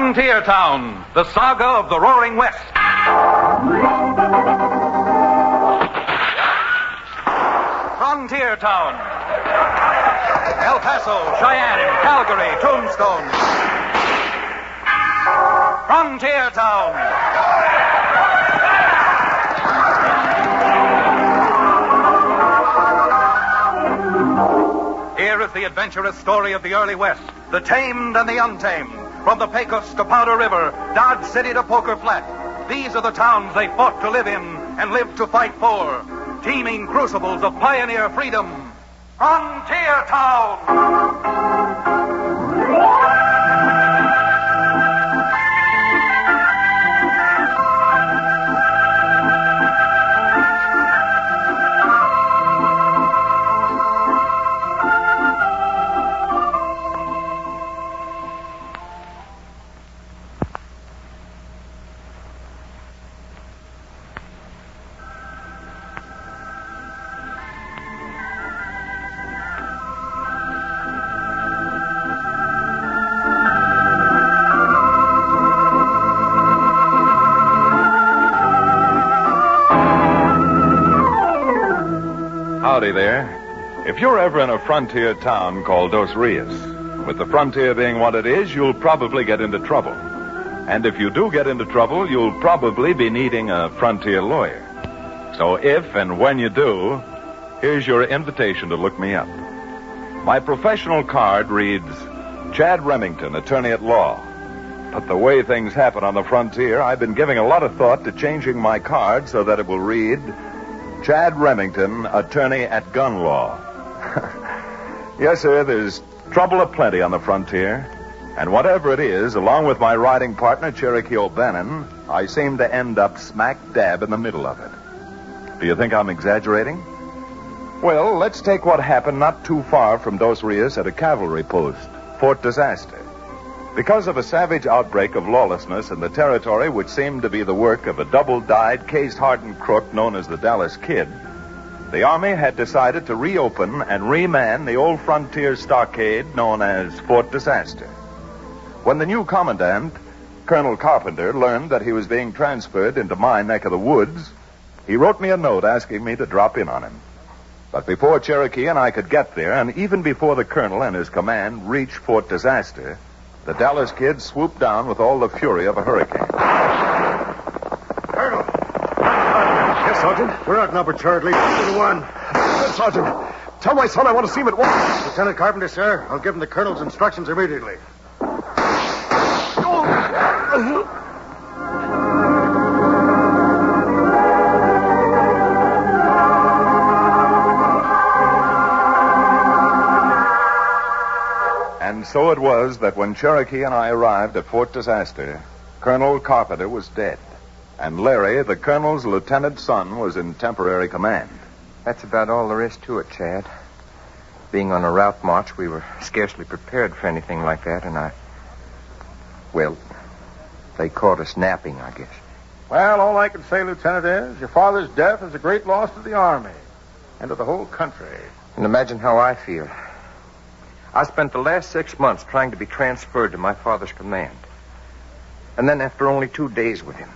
Frontier Town, the saga of the Roaring West. Frontier Town. El Paso, Cheyenne, Calgary, Tombstone. Frontier Town. Here is the adventurous story of the early West, the tamed and the untamed. From the Pecos to Powder River, Dodge City to Poker Flat. These are the towns they fought to live in and lived to fight for. Teeming crucibles of pioneer freedom. Frontier Town! Howdy there. If you're ever in a frontier town called Dos Rios, with the frontier being what it is, you'll probably get into trouble. And if you do get into trouble, you'll probably be needing a frontier lawyer. So if and when you do, here's your invitation to look me up. My professional card reads, Chad Remington, attorney at law. But the way things happen on the frontier, I've been giving a lot of thought to changing my card so that it will read, Chad Remington, attorney at gun law. Yes, sir, there's trouble aplenty on the frontier. And whatever it is, along with my riding partner, Cherokee O'Bannon, I seem to end up smack dab in the middle of it. Do you think I'm exaggerating? Well, let's take what happened not too far from Dos Rios at a cavalry post, Fort Disaster. Because of a savage outbreak of lawlessness in the territory which seemed to be the work of a double-dyed, case-hardened crook known as the Dallas Kid, the Army had decided to reopen and reman the old frontier stockade known as Fort Disaster. When the new commandant, Colonel Carpenter, learned that he was being transferred into my neck of the woods, he wrote me a note asking me to drop in on him. But before Cherokee and I could get there, and even before the colonel and his command reached Fort Disaster, the Dallas Kid swooped down with all the fury of a hurricane. Colonel! Yes, Sergeant? We're outnumbered, Charlie. 2-1. Good, Sergeant. Tell my son I want to see him at once. Lieutenant Carpenter, sir. I'll give him the colonel's instructions immediately. And so it was that when Cherokee and I arrived at Fort Disaster, Colonel Carpenter was dead. And Larry, the colonel's lieutenant son, was in temporary command. That's about all there is to it, Chad. Being on a route march, we were scarcely prepared for anything like that, and well, they caught us napping, I guess. Well, all I can say, Lieutenant, is your father's death is a great loss to the Army and to the whole country. And imagine how I feel. I spent the last 6 months trying to be transferred to my father's command. And then after only 2 days with him,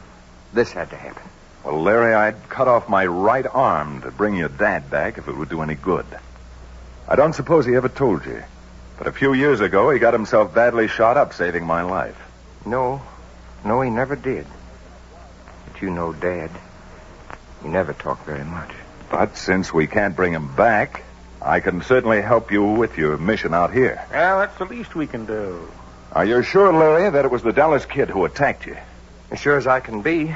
this had to happen. Well, Larry, I'd cut off my right arm to bring your dad back if it would do any good. I don't suppose he ever told you, but a few years ago he got himself badly shot up saving my life. No, he never did. But you know Dad. He never talked very much. But since we can't bring him back, I can certainly help you with your mission out here. Well, that's the least we can do. Are you sure, Larry, that it was the Dallas Kid who attacked you? As sure as I can be.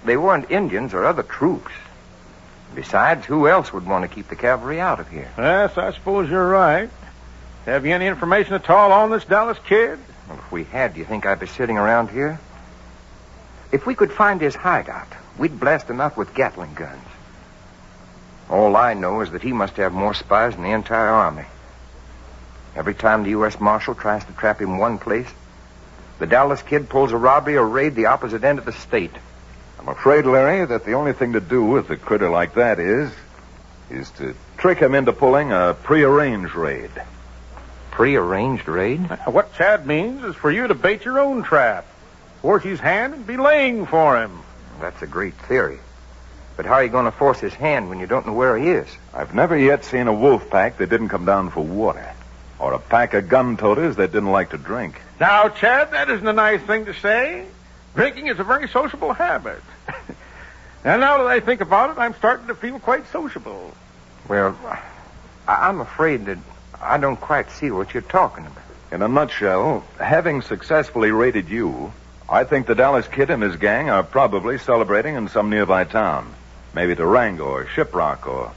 They weren't Indians or other troops. Besides, who else would want to keep the cavalry out of here? Yes, I suppose you're right. Have you any information at all on this Dallas Kid? Well, if we had, do you think I'd be sitting around here? If we could find his hideout, we'd blast him out with Gatling guns. All I know is that he must have more spies than the entire Army. Every time the U.S. Marshal tries to trap him one place, the Dallas Kid pulls a robbery or raid the opposite end of the state. I'm afraid, Larry, that the only thing to do with a critter like that is to trick him into pulling a prearranged raid. prearranged raid? What Chad means is for you to bait your own trap. Force his hand and be laying for him. That's a great theory. But how are you going to force his hand when you don't know where he is? I've never yet seen a wolf pack that didn't come down for water, or a pack of gun-toters that didn't like to drink. Now, Chad, that isn't a nice thing to say. Drinking is a very sociable habit. And now that I think about it, I'm starting to feel quite sociable. Well, I'm afraid that I don't quite see what you're talking about. In a nutshell, having successfully raided you, I think the Dallas Kid and his gang are probably celebrating in some nearby town. Maybe Durango or Shiprock, or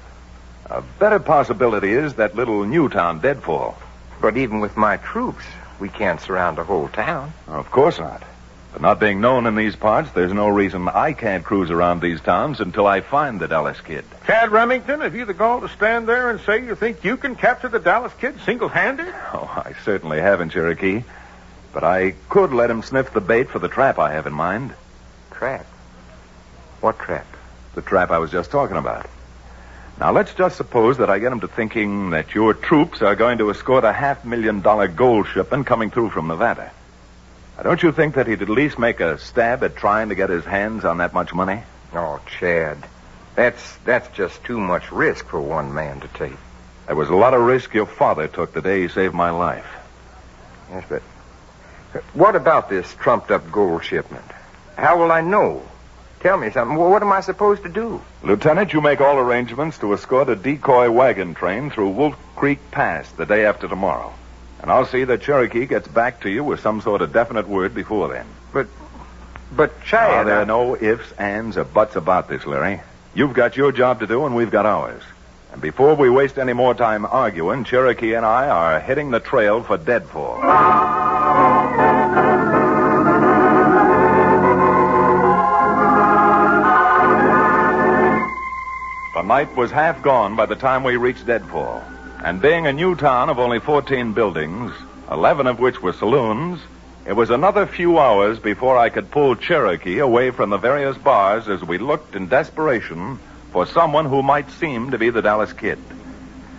a better possibility is that little new town, Deadfall. But even with my troops, we can't surround the whole town. Of course not. But not being known in these parts, there's no reason I can't cruise around these towns until I find the Dallas Kid. Chad Remington, have you the gall to stand there and say you think you can capture the Dallas Kid single-handed? Oh, I certainly haven't, Cherokee. But I could let him sniff the bait for the trap I have in mind. Trap? What trap? The trap I was just talking about. Now, let's just suppose that I get him to thinking that your troops are going to escort a $500,000 gold shipment coming through from Nevada. Now, don't you think that he'd at least make a stab at trying to get his hands on that much money? Oh, Chad, that's just too much risk for one man to take. There was a lot of risk your father took the day he saved my life. Yes, but what about this trumped-up gold shipment? How will I know? Tell me something. Well, what am I supposed to do? Lieutenant, you make all arrangements to escort a decoy wagon train through Wolf Creek Pass the day after tomorrow. And I'll see that Cherokee gets back to you with some sort of definite word before then. But Chad... There are no ifs, ands, or buts about this, Larry. You've got your job to do, and we've got ours. And before we waste any more time arguing, Cherokee and I are hitting the trail for Deadfall. The night was half gone by the time we reached Deadfall. And being a new town of only 14 buildings, 11 of which were saloons, it was another few hours before I could pull Cherokee away from the various bars as we looked in desperation for someone who might seem to be the Dallas Kid.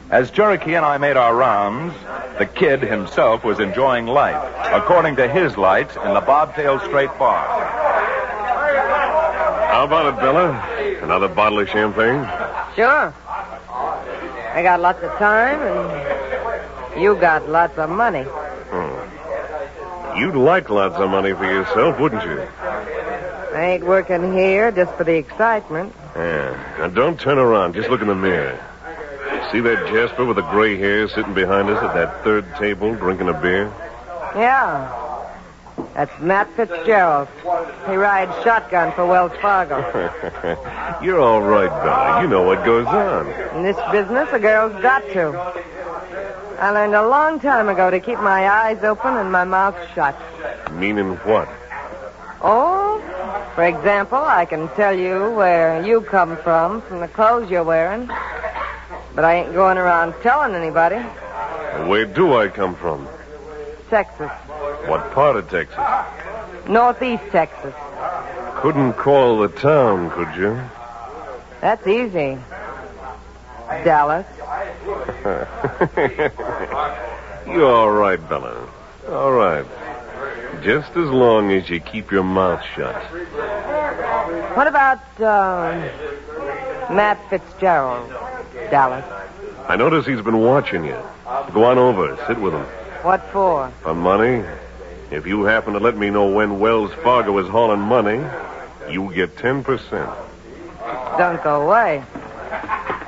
As Cherokee and I made our rounds, the Kid himself was enjoying life, according to his lights, in the Bobtail Straight Bar. How about it, Bella? Another bottle of champagne? Sure. I got lots of time, and you got lots of money. You'd like lots of money for yourself, wouldn't you? I ain't working here just for the excitement. Yeah. Now, don't turn around. Just look in the mirror. See that Jasper with the gray hair sitting behind us at that third table drinking a beer? Yeah. That's Matt Fitzgerald. He rides shotgun for Wells Fargo. You're all right, Bella. You know what goes on. In this business, a girl's got to. I learned a long time ago to keep my eyes open and my mouth shut. Meaning what? Oh, for example, I can tell you where you come from the clothes you're wearing. But I ain't going around telling anybody. Where do I come from? Texas. What part of Texas? Northeast Texas. Couldn't call the town, could you? That's easy. Dallas. You're all right, Bella. All right. Just as long as you keep your mouth shut. What about, Matt Fitzgerald, Dallas? I notice he's been watching you. Go on over. Sit with him. What for? For money. If you happen to let me know when Wells Fargo is hauling money, you get 10%. Don't go away.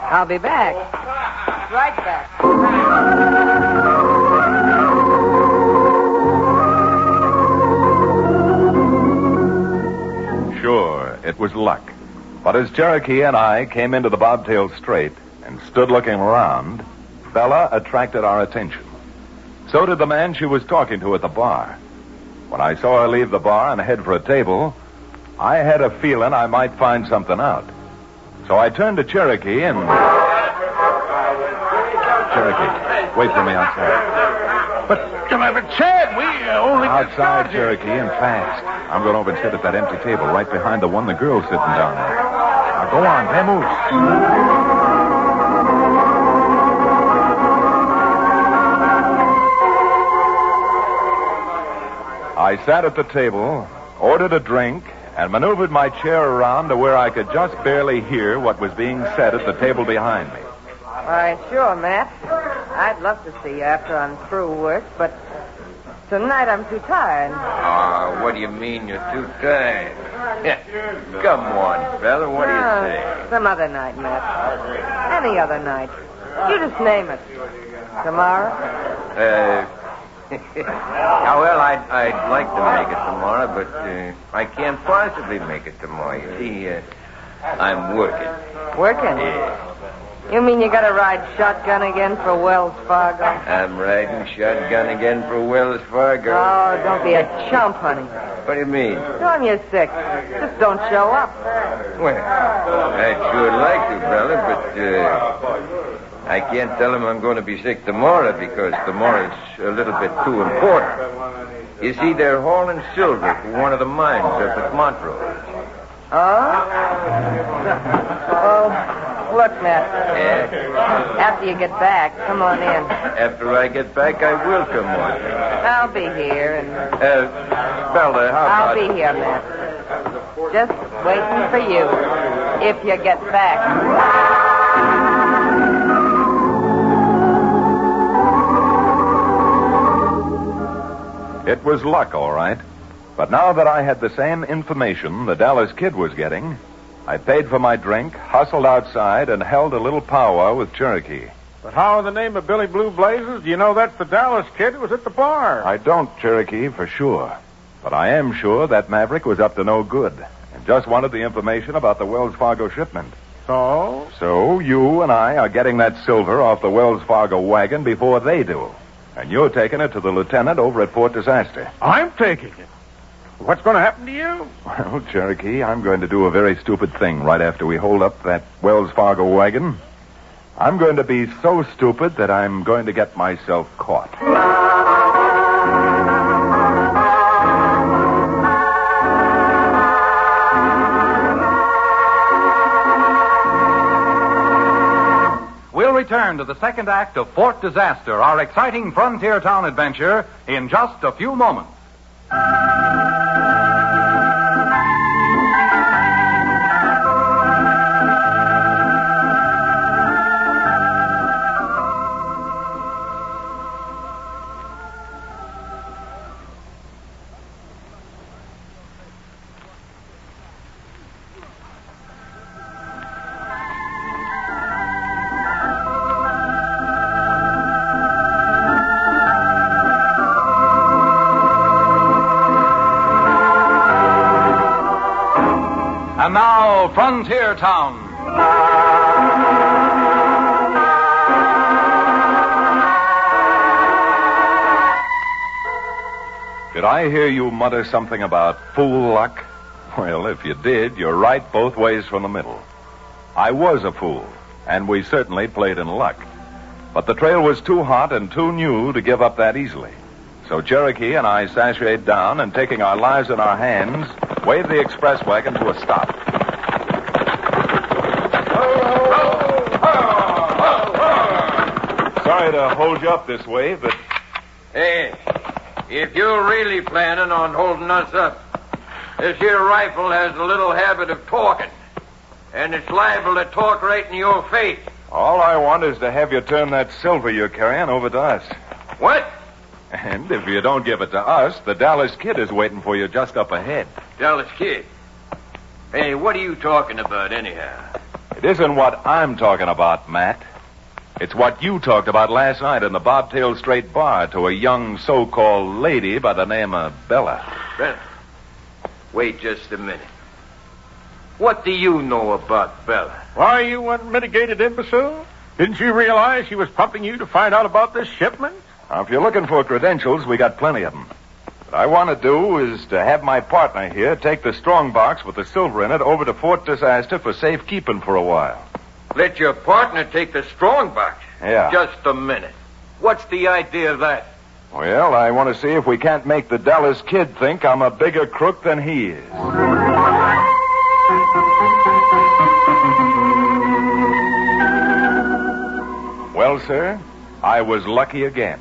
I'll be back. Right back. Sure, it was luck. But as Cherokee and I came into the Bobtail Strait and stood looking around, Bella attracted our attention. So did the man she was talking to at the bar. When I saw her leave the bar and head for a table, I had a feeling I might find something out. So I turned to Cherokee and... Cherokee, wait for me outside. But, Chad, we only... Outside, Cherokee, and fast. I'm going over and sit at that empty table right behind the one the girl's sitting down there. Now, go on, vamoose. I sat at the table, ordered a drink, and maneuvered my chair around to where I could just barely hear what was being said at the table behind me. Why, sure, Matt. I'd love to see you after I'm through work, but tonight I'm too tired. Oh, what do you mean you're too tired? Come on, fella, what do you say? Some other night, Matt. Any other night. You just name it. Tomorrow? Well, I'd like to make it tomorrow, but I can't possibly make it tomorrow. You see, I'm working. Working? Yeah. You mean you gotta ride shotgun again for Wells Fargo? I'm riding shotgun again for Wells Fargo. Oh, don't be a chump, honey. What do you mean? Tell him you're sick. Just don't show up. Well, I'd sure like to, fella, but I can't tell him I'm going to be sick tomorrow because tomorrow's a little bit too important. You see, they're hauling silver for one of the mines up at Montrose. Oh? Well, look, Matt. Yeah? After you get back, come on in. After I get back, I will come on. I'll be here, and Bella, how I'll about... be here, Matt. Just waiting for you, if you get back. It was luck, all right. But now that I had the same information the Dallas Kid was getting, I paid for my drink, hustled outside, and held a little powwow with Cherokee. But how in the name of Billy Blue Blazes do you know that's the Dallas Kid who was at the bar? I don't, Cherokee, for sure. But I am sure that Maverick was up to no good and just wanted the information about the Wells Fargo shipment. So? So you and I are getting that silver off the Wells Fargo wagon before they do. And you're taking it to the lieutenant over at Fort Disaster. I'm taking it. What's going to happen to you? Well, Cherokee, I'm going to do a very stupid thing right after we hold up that Wells Fargo wagon. I'm going to be so stupid that I'm going to get myself caught. We'll return to the second act of Fort Disaster, our exciting frontier town adventure, in just a few moments. And now, Frontier Town. Did I hear you mutter something about fool luck? Well, if you did, you're right both ways from the middle. I was a fool, and we certainly played in luck. But the trail was too hot and too new to give up that easily. So Cherokee and I sashayed down and, taking our lives in our hands, waved the express wagon to a stop. Sorry to hold you up this way, but... Hey, if you're really planning on holding us up, this here rifle has a little habit of talking, and it's liable to talk right in your face. all I want is to have you turn that silver you're carrying over to us. What? And if you don't give it to us, the Dallas Kid is waiting for you just up ahead. Dallas Kid? Hey, what are you talking about anyhow? It isn't what I'm talking about, Matt. It's what you talked about last night in the Bobtail Straight Bar to a young so-called lady by the name of Bella. Bella? Wait just a minute. What do you know about Bella? Why, you unmitigated imbecile? Didn't you realize she was pumping you to find out about this shipment? Now, if you're looking for credentials, we got plenty of them. What I want to do is to have my partner here take the strong box with the silver in it over to Fort Disaster for safekeeping for a while. Let your partner take the strong box? Yeah. Just a minute. What's the idea of that? Well, I want to see if we can't make the Dallas Kid think I'm a bigger crook than he is. Well, sir, I was lucky again.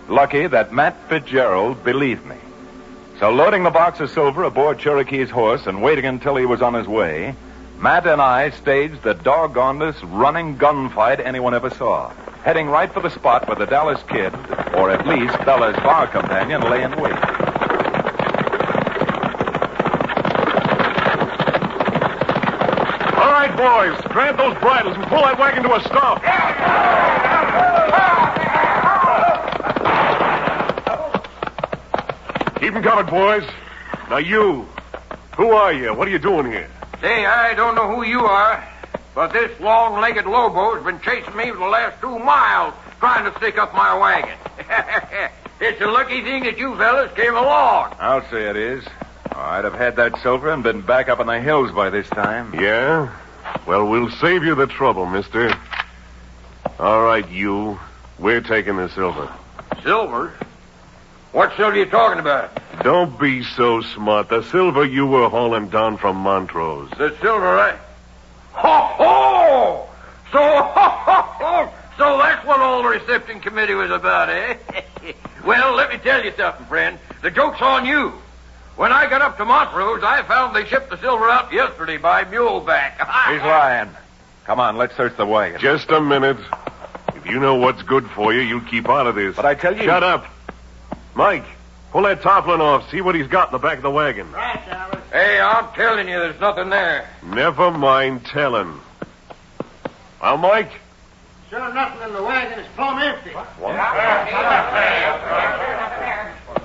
Lucky that Matt Fitzgerald believed me. So loading the box of silver aboard Cherokee's horse and waiting until he was on his way, Matt and I staged the doggonedest running gunfight anyone ever saw, heading right for the spot where the Dallas Kid, or at least Bella's bar companion, lay in wait. All right, boys, grab those bridles and pull that wagon to a stop. Keep 'em coming, boys. Now you, who are you? What are you doing here? Say, I don't know who you are, but this long-legged Lobo's been chasing me for the last 2 miles trying to stick up my wagon. It's a lucky thing that you fellas came along. I'll say it is. I'd have had that silver and been back up in the hills by this time. Yeah? Well, we'll save you the trouble, mister. All right, you. We're taking the silver. Silver? What silver are you talking about? Don't be so smart. The silver you were hauling down from Montrose. The silver, right? Ho-ho! So that's what all the reception committee was about, eh? Well, let me tell you something, friend. The joke's on you. When I got up to Montrose, I found they shipped the silver out yesterday by muleback. He's lying. Come on, let's search the wagon. Just a minute. If you know what's good for you, you keep out of this. But I tell you... Shut up. Mike, pull that tarpaulin off. See what he's got in the back of the wagon. Right, Dallas. Hey, I'm telling you, there's nothing there. Never mind telling. Well, Mike? Sure, nothing in the wagon is plumb empty.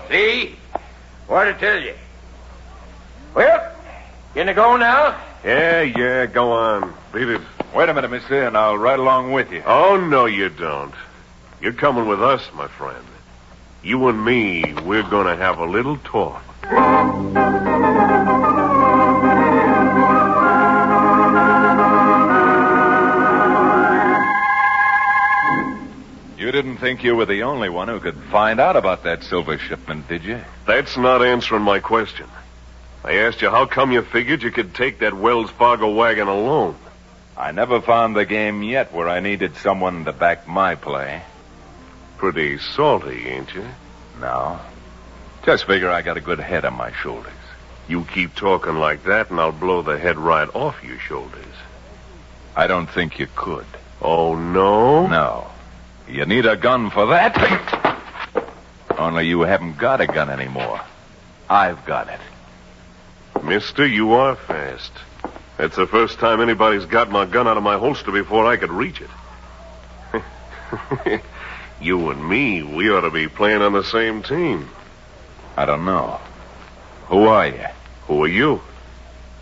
See? What'd I tell you? Well, can I go now? Yeah, go on. Beat it. Wait a minute, mister, and I'll ride along with you. Oh, no, you don't. You're coming with us, my friend. You and me, we're going to have a little talk. You didn't think you were the only one who could find out about that silver shipment, did you? That's not answering my question. I asked you how come you figured you could take that Wells Fargo wagon alone. I never found the game yet where I needed someone to back my play. Pretty salty, ain't you? No. Just figure I got a good head on my shoulders. You keep talking like that, and I'll blow the head right off your shoulders. I don't think you could. Oh, no? No. You need a gun for that. Only you haven't got a gun anymore. I've got it. Mister, you are fast. That's the first time anybody's got my gun out of my holster before I could reach it. You and me, we ought to be playing on the same team. I don't know. Who are you? Who are you?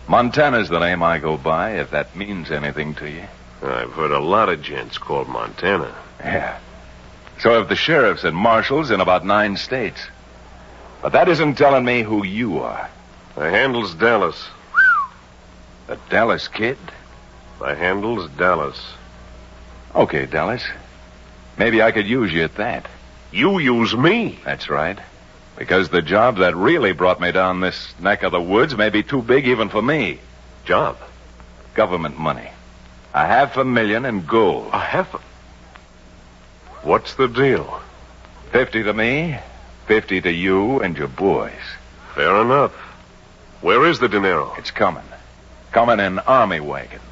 Montana's the name I go by, if that means anything to you. I've heard a lot of gents called Montana. Yeah. So have the sheriffs and marshals in about 9 states. But that isn't telling me who you are. The handle's Dallas. The Dallas Kid? The handle's Dallas. Okay, Dallas. Maybe I could use you at that. You use me? That's right. Because the job that really brought me down this neck of the woods may be too big even for me. Job? Government money. $500,000 in gold. What's the deal? 50 to me, 50 to you and your boys. Fair enough. Where is the dinero? It's coming. Coming in army wagons.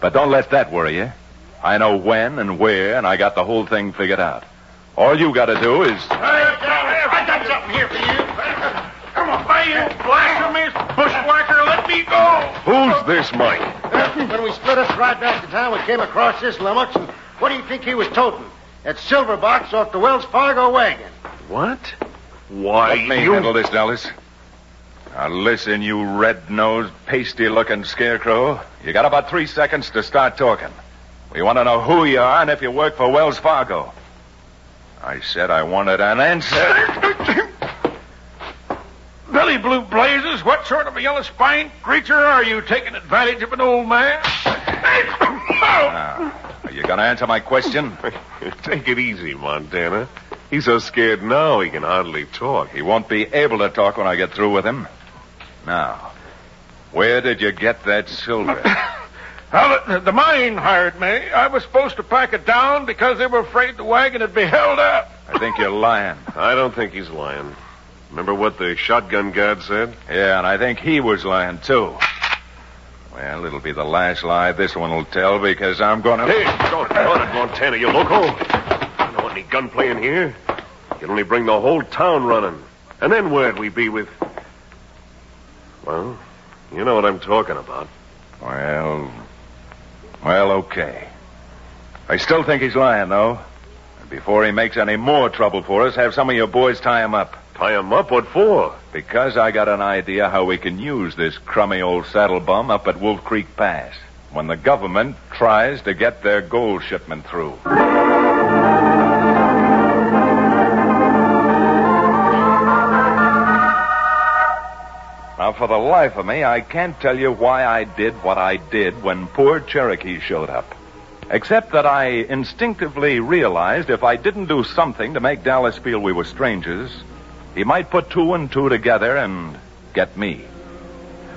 But don't let that worry you. I know when and where, and I got the whole thing figured out. All you got to do is... I got something here for you. Come on, you blasphemous bushwhacker, let me go. Who's this, Mike? When we split us right back to town, we came across this lummox, and what do you think he was toting? That silver box off the Wells Fargo wagon. What? Why, Let me handle this, Dallas. Now listen, you red-nosed, pasty-looking scarecrow. You got about 3 seconds to start talking. We want to know who you are and if you work for Wells Fargo. I said I wanted an answer. Billy Blue Blazes, what sort of a yellow-spined creature are you taking advantage of an old man? Now, are you going to answer my question? Take it easy, Montana. He's so scared now he can hardly talk. He won't be able to talk when I get through with him. Now, where did you get that silver? Well, the mine hired me. I was supposed to pack it down because they were afraid the wagon would be held up. I think you're lying. I don't think he's lying. Remember what the shotgun guard said? Yeah, and I think he was lying, too. Well, it'll be the last lie this one will tell because I'm going to... Hey, don't it, Montana, you loco. You don't want any gunplay in here. You'd only bring the whole town running. And then where'd we be with... Well, you know what I'm talking about. Well, okay. I still think he's lying, though. And before he makes any more trouble for us, have some of your boys tie him up. Tie him up? What for? Because I got an idea how we can use this crummy old saddle bum up at Wolf Creek Pass when the government tries to get their gold shipment through. Now, for the life of me, I can't tell you why I did what I did when poor Cherokee showed up. Except that I instinctively realized if I didn't do something to make Dallas feel we were strangers, he might put two and two together and get me.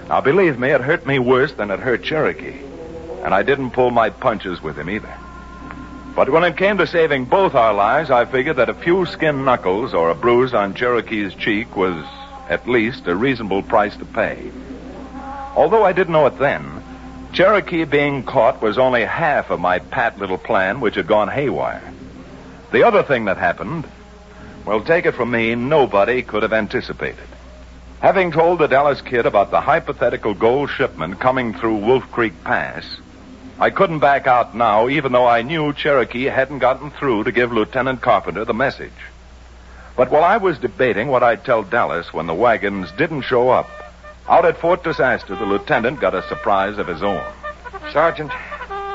Now, believe me, it hurt me worse than it hurt Cherokee. And I didn't pull my punches with him either. But when it came to saving both our lives, I figured that a few skin knuckles or a bruise on Cherokee's cheek was at least a reasonable price to pay. Although I didn't know it then, Cherokee being caught was only half of my pat little plan, which had gone haywire. The other thing that happened, well, take it from me, nobody could have anticipated. Having told the Dallas Kid about the hypothetical gold shipment coming through Wolf Creek Pass, I couldn't back out now, even though I knew Cherokee hadn't gotten through to give Lieutenant Carpenter the message. But while I was debating what I'd tell Dallas when the wagons didn't show up, out at Fort Disaster, the lieutenant got a surprise of his own. Sergeant,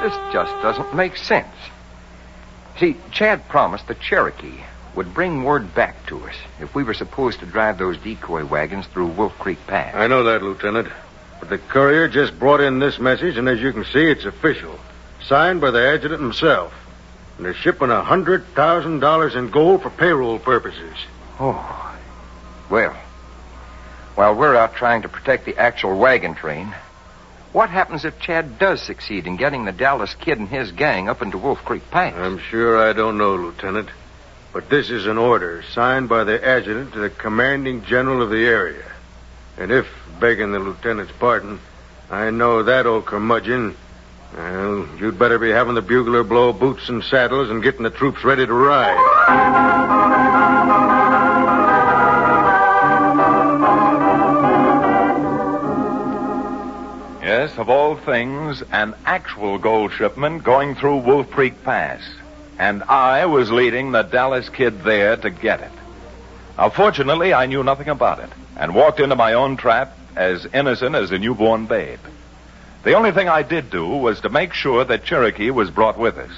this just doesn't make sense. See, Chad promised that Cherokee would bring word back to us if we were supposed to drive those decoy wagons through Wolf Creek Pass. I know that, Lieutenant. But the courier just brought in this message, and as you can see, it's official. Signed by the adjutant himself. And they're shipping $100,000 in gold for payroll purposes. Oh. Well, while we're out trying to protect the actual wagon train, what happens if Chad does succeed in getting the Dallas Kid and his gang up into Wolf Creek Pass? I'm sure I don't know, Lieutenant. But this is an order signed by the adjutant to the commanding general of the area. And if, begging the lieutenant's pardon, I know that old curmudgeon, well, you'd better be having the bugler blow boots and saddles and getting the troops ready to ride. Yes, of all things, an actual gold shipment going through Wolf Creek Pass. And I was leading the Dallas Kid there to get it. Now, fortunately, I knew nothing about it and walked into my own trap as innocent as a newborn babe. The only thing I did do was to make sure that Cherokee was brought with us.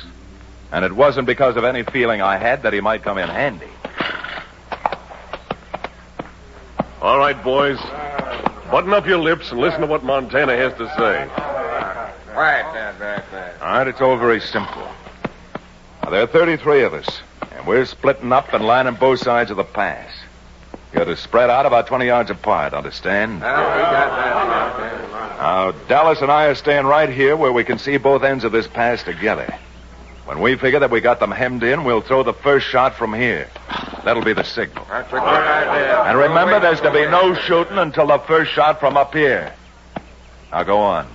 And it wasn't because of any feeling I had that he might come in handy. All right, boys. Button up your lips and listen to what Montana has to say. Right. All right, it's all very simple. Now, there are 33 of us, and we're splitting up and lining both sides of the pass. You're to spread out about 20 yards apart, understand? Now, Dallas and I are staying right here where we can see both ends of this pass together. When we figure that we got them hemmed in, we'll throw the first shot from here. That'll be the signal. That's a good idea. And remember, there's to be no shooting until the first shot from up here. Now, go on.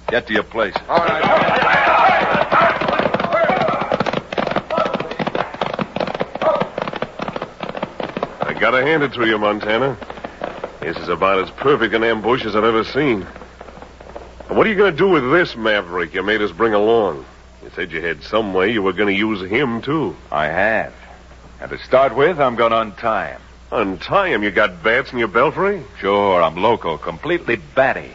Get to your places. All right. I gotta hand it to you, Montana. This is about as perfect an ambush as I've ever seen. And what are you gonna do with this maverick you made us bring along? You said you had some way you were gonna use him, too. I have. And to start with, I'm going to untie him. Untie him? You got bats in your belfry? Sure, I'm loco, completely batty.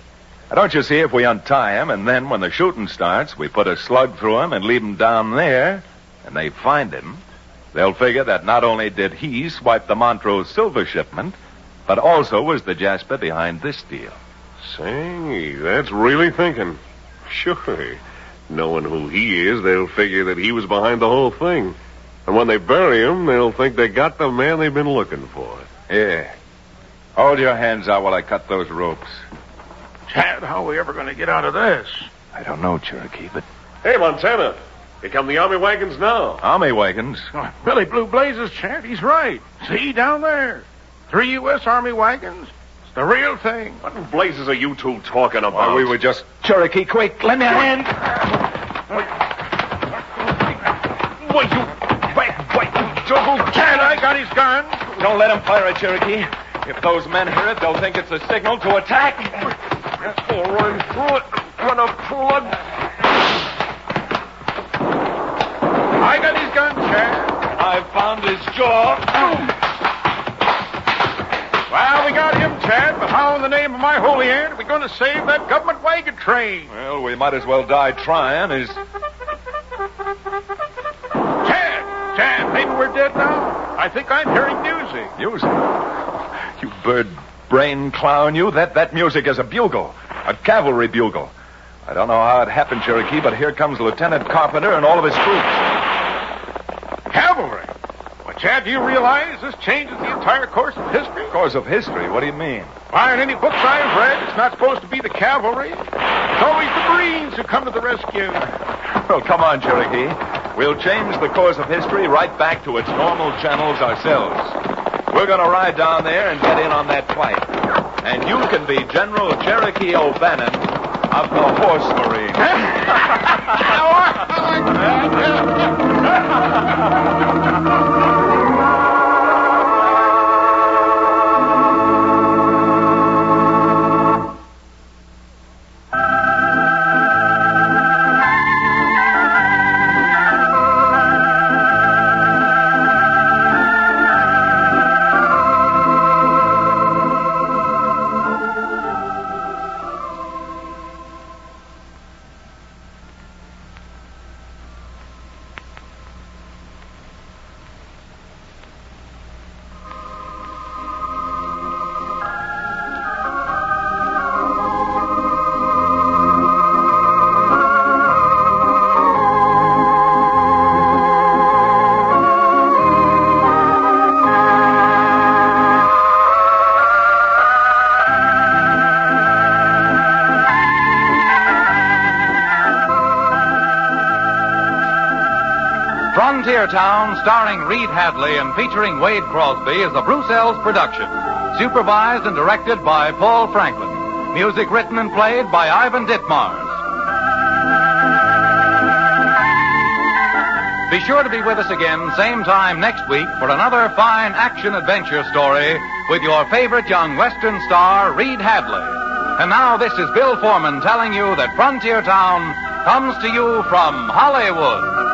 Now, don't you see, if we untie him, and then when the shooting starts, we put a slug through him and leave him down there, and they find him, they'll figure that not only did he swipe the Montrose silver shipment, but also was the Jasper behind this deal. Say, that's really thinking. Sure. Knowing who he is, they'll figure that he was behind the whole thing. And when they bury him, they'll think they got the man they've been looking for. Here. Hold your hands out while I cut those ropes. Chad, how are we ever going to get out of this? I don't know, Cherokee, but... Hey, Montana. Here come the army wagons now. Army wagons? Oh, Billy Blue Blazes, Chad, he's right. See, down there. 3 U.S. Army wagons. It's the real thing. What in blazes are you two talking about? Why, we were just... Cherokee, quick, lend me a hand. What, you... Wait, double Chad, I got his gun. Don't let him fire it, Cherokee. If those men hear it, they'll think it's a signal to attack. I'll run through it. Gonna flood. I got his gun, Chad. I've found his jaw. Well, we got him, Chad, but how in the name of my holy hand are we going to save that government wagon train? Well, we might as well die trying. Chad, maybe we're dead now. I think I'm hearing music. Music? You bird brain clown, you. That music is a bugle. A cavalry bugle. I don't know how it happened, Cherokee, but here comes Lieutenant Carpenter and all of his troops. Cavalry? Well, Chad, do you realize this changes the entire course of history? Course of history? What do you mean? Why, in any books I've read, it's not supposed to be the cavalry. It's always the Marines who come to the rescue. Well, come on, Cherokee. We'll change the course of history right back to its normal channels ourselves. We're going to ride down there and get in on that fight. And you can be General Cherokee O'Bannon of the Horse Marine. Frontier Town, starring Reed Hadley and featuring Wade Crosby, is a Bruce Ells production. Supervised and directed by Paul Franklin. Music written and played by Ivan Ditmars. Be sure to be with us again, same time next week, for another fine action-adventure story with your favorite young Western star, Reed Hadley. And now this is Bill Foreman telling you that Frontier Town comes to you from Hollywood.